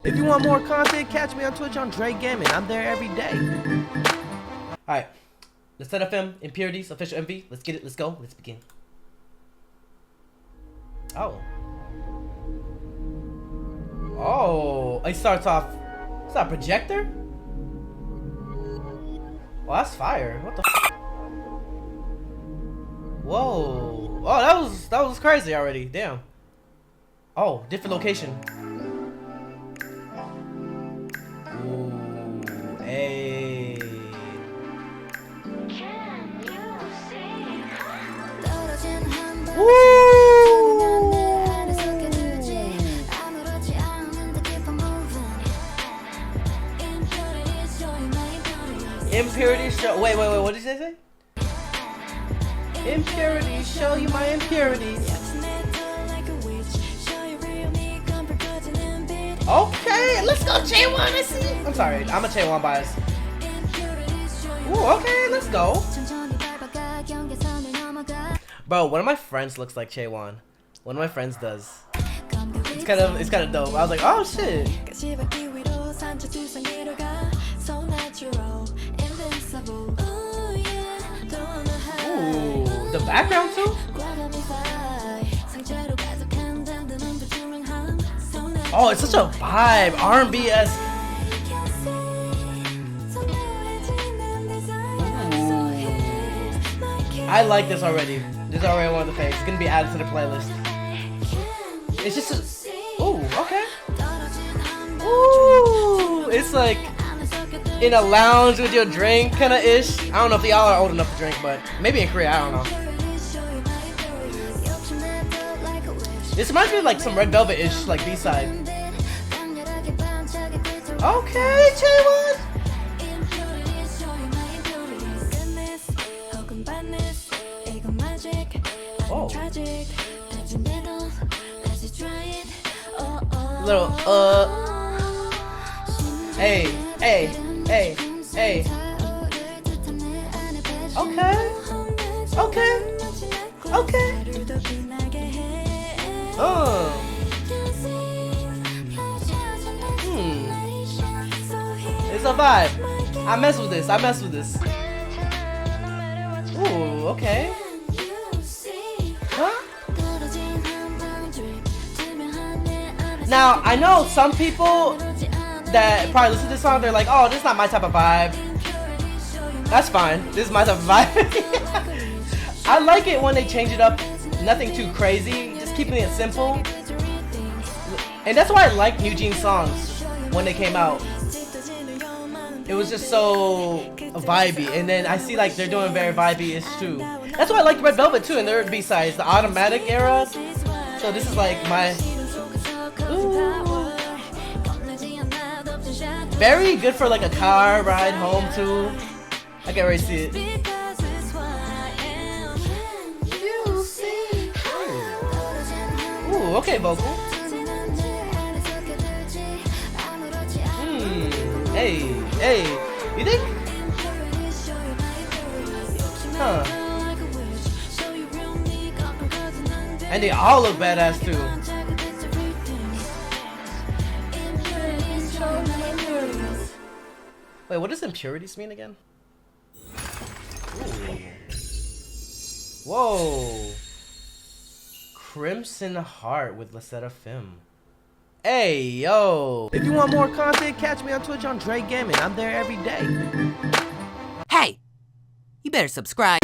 If you want more content, catch me on Twitch on JREAMERS. I'm there every day. Alright. 르세라핌, Impurities, official MV. Let's get it, let's go, let's begin. Oh. Oh, it starts off. Is that a projector? Well, that's fire. What the f? Whoa. Oh, that was crazy already. Damn. Oh, different location. Ooh, hey. Impurities show. Wait. What did you say? Impurities show you my impurities. Okay, let's go J1. I see. I'm sorry, I'm a J1 bias. Ooh, okay, let's go. Bro, one of my friends looks like J1. One of my friends does. It's kind of dope. I was like, oh shit. Ooh, the background too? Oh, it's such a vibe. R&B-esque. I like this already. This is already one of the faves. It's gonna be added to the playlist. It's just a... Ooh, okay. Ooh, it's like in a lounge with your drink kind of ish. I don't know if y'all are old enough to drink, but maybe in Korea, I don't know. This reminds me of like some Red Velvet ish, like B-side. Okay, J1. Oh. Little Hey. Okay. It's a vibe. I mess with this. Ooh, okay. Huh? Now, I know some people that probably listen to this song, they're like, oh, this is not my type of vibe. That's fine. This is my type of vibe. I like it when they change it up. Nothing too crazy. Just keeping it simple. And that's why I like New Jeans songs when they came out. It was just so vibey. And then I see like they're doing very vibey-ish too. That's why I like Red Velvet too in their B-sides. The automatic era. So this is like my... Ooh. Very good for like a car ride home too. I can already see it. Ooh, okay, vocal. Hey, you think? Huh. And they all look badass too. Wait, what does impurities mean again? Ooh. Whoa. Crimson Heart with 르세라핌. Hey, yo. If you want more content, catch me on Twitch on JREAMERS. I'm there every day. Hey, you better subscribe.